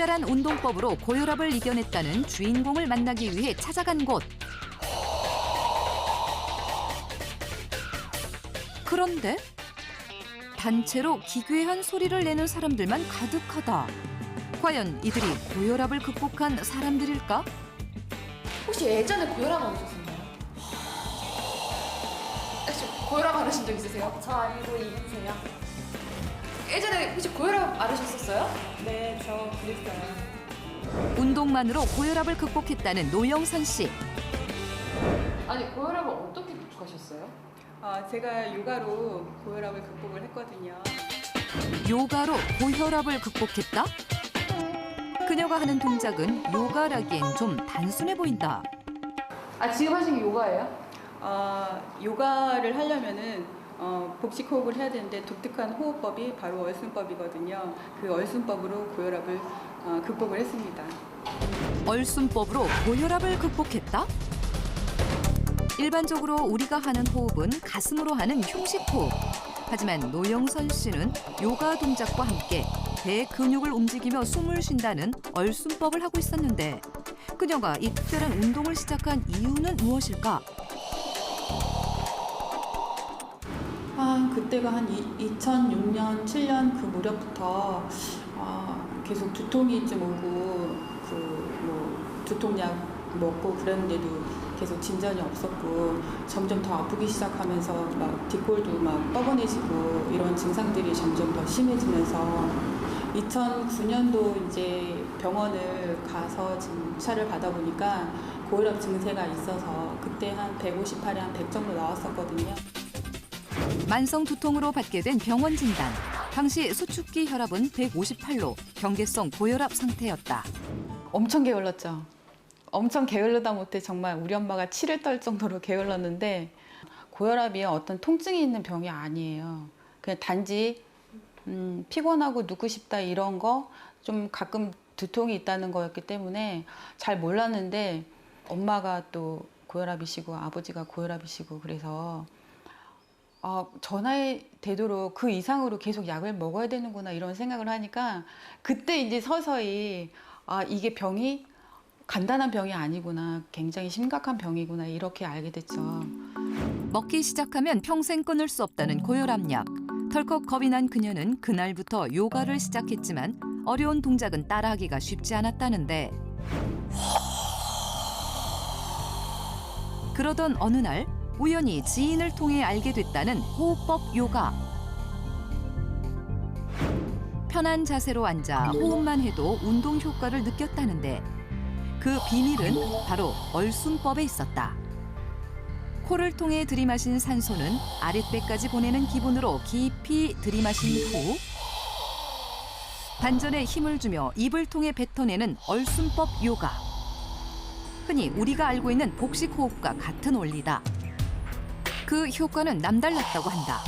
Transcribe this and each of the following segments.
특별한 운동법으로 고혈압을 이겨냈다는 주인공을 만나기 위해 찾아간 곳. 그런데 단체로 기괴한 소리를 내는 사람들만 가득하다. 과연 이들이 고혈압을 극복한 사람들일까? 혹시 예전에 고혈압 앓으셨나요? 혹시 고혈압 앓으신 적 있으세요? 저 아니고 이분세요? 예전에 혹시 고혈압 앓으셨었어요? 네, 저 그랬어요. 운동만으로 고혈압을 극복했다는 노영선 씨. 아니 고혈압을 어떻게 극복하셨어요? 제가 요가로 고혈압을 극복을 했거든요. 요가로 고혈압을 극복했다? 그녀가 하는 동작은 요가라기엔 좀 단순해 보인다. 아 지금 하신 게 요가예요? 요가를 하려면은 복식 호흡을 해야 되는데 독특한 호흡법이 바로 얼순법이거든요. 그 얼순법으로 고혈압을 극복을 했습니다. 얼순법으로 고혈압을 극복했다? 일반적으로 우리가 하는 호흡은 가슴으로 하는 흉식호흡. 하지만 노영선 씨는 요가 동작과 함께 배 근육을 움직이며 숨을 쉰다는 얼순법을 하고 있었는데 그녀가 이 특별한 운동을 시작한 이유는 무엇일까? 그때가 한 2006년, 7년 그 무렵부터 계속 두통이 좀 오고 두통약 먹고 그랬는데도 계속 진전이 없었고 점점 더 아프기 시작하면서 막 뒷골도 막 뻐근해지고 이런 증상들이 점점 더 심해지면서 2009년도 이제 병원을 가서 검사를 받아보니까 고혈압 증세가 있어서 그때 한 158에 한 100 정도 나왔었거든요. 만성 두통으로 받게 된 병원 진단. 당시 수축기 혈압은 158로 경계성 고혈압 상태였다. 엄청 게을렀죠. 엄청 게을르다 못해 정말 우리 엄마가 치를 떨 정도로 게을렀는데 고혈압이 어떤 통증이 있는 병이 아니에요. 그냥 단지 피곤하고 눕고 싶다 이런 거 좀 가끔 두통이 있다는 거였기 때문에 잘 몰랐는데 엄마가 또 고혈압이시고 아버지가 고혈압이시고 그래서 저 나이 되도록 그 이상으로 계속 약을 먹어야 되는구나 이런 생각을 하니까 그때 이제 서서히 이게 병이 간단한 병이 아니구나 굉장히 심각한 병이구나 이렇게 알게 됐죠. 먹기 시작하면 평생 끊을 수 없다는 고혈압약. 덜컥 겁이 난 그녀는 그날부터 요가를 시작했지만 어려운 동작은 따라하기가 쉽지 않았다는데 그러던 어느 날 우연히 지인을 통해 알게 됐다는 호흡법 요가. 편한 자세로 앉아 호흡만 해도 운동 효과를 느꼈다는데 그 비밀은 바로 얼순법에 있었다. 코를 통해 들이마신 산소는 아랫배까지 보내는 기분으로 깊이 들이마신 후 단전에 힘을 주며 입을 통해 뱉어내는 얼순법 요가. 흔히 우리가 알고 있는 복식 호흡과 같은 원리다. 그 효과는 남달랐다고 한다.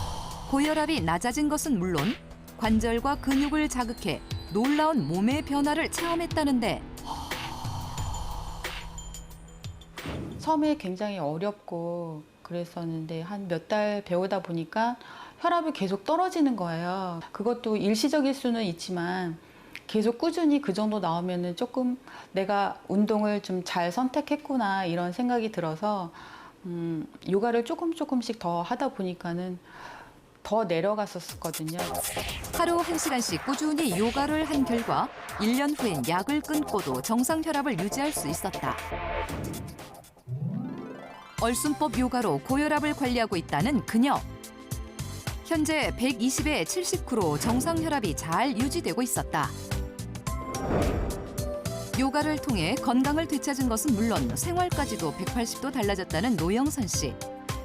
고혈압이 낮아진 것은 물론 관절과 근육을 자극해 놀라운 몸의 변화를 체험했다는데 처음에 굉장히 어렵고 그랬었는데 한 몇 달 배우다 보니까 혈압이 계속 떨어지는 거예요. 그것도 일시적일 수는 있지만 계속 꾸준히 그 정도 나오면은 조금 내가 운동을 좀 잘 선택했구나 이런 생각이 들어서 요가를 조금씩 더 하다 보니까는 더 내려갔었거든요. 하루 1시간씩 꾸준히 요가를 한 결과 1년 후엔 약을 끊고도 정상 혈압을 유지할 수 있었다. 얼순법 요가로 고혈압을 관리하고 있다는 그녀. 현재 120에 79로 정상 혈압이 잘 유지되고 있었다. 요가를 통해 건강을 되찾은 것은 물론 생활까지도 180도 달라졌다는 노영선 씨.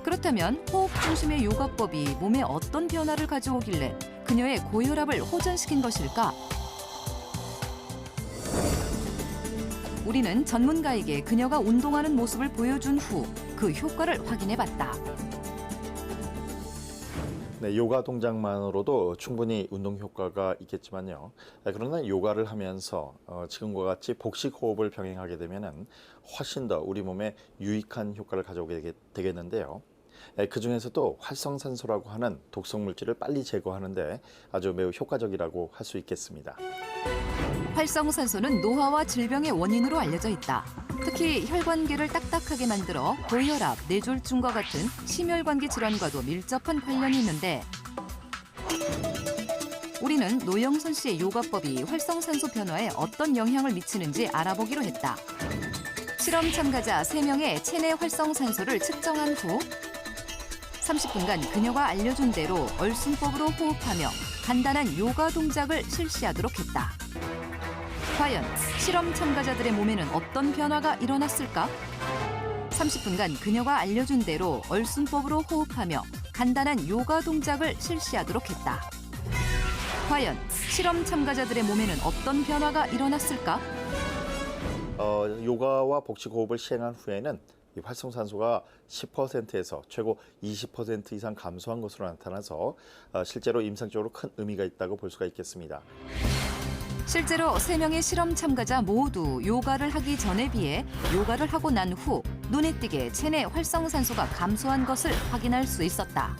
그렇다면 호흡 중심의 요가법이 몸에 어떤 변화를 가져오길래 그녀의 고혈압을 호전시킨 것일까? 우리는 전문가에게 그녀가 운동하는 모습을 보여준 후 그 효과를 확인해봤다. 네, 요가 동작만으로도 충분히 운동 효과가 있겠지만요. 그러나 요가를 하면서 지금과 같이 복식 호흡을 병행하게 되면은 훨씬 더 우리 몸에 유익한 효과를 가져오게 되겠는데요. 그 중에서도 활성산소라고 하는 독성 물질을 빨리 제거하는데 아주 매우 효과적이라고 할 수 있겠습니다. 활성산소는 노화와 질병의 원인으로 알려져 있다. 특히 혈관계를 딱딱하게 만들어 고혈압, 뇌졸중과 같은 심혈관계 질환과도 밀접한 관련이 있는데 우리는 노영선 씨의 요가법이 활성산소 변화에 어떤 영향을 미치는지 알아보기로 했다. 실험 참가자 3명의 체내 활성산소를 측정한 후 30분간 그녀가 알려준 대로 얼순법으로 호흡하며 간단한 요가 동작을 실시하도록 했다. 과연 실험 참가자들의 몸에는 어떤 변화가 일어났을까? 30분간 그녀가 알려준 대로 얼순법으로 호흡하며 간단한 요가 동작을 실시하도록 했다. 과연 실험 참가자들의 몸에는 어떤 변화가 일어났을까? 요가와 복식 호흡을 시행한 후에는 이 활성산소가 10%에서 최고 20% 이상 감소한 것으로 나타나서 실제로 임상적으로 큰 의미가 있다고 볼 수가 있겠습니다. 실제로 3명의 실험 참가자 모두 요가를 하기 전에 비해 요가를 하고 난 후 눈에 띄게 체내 활성산소가 감소한 것을 확인할 수 있었다.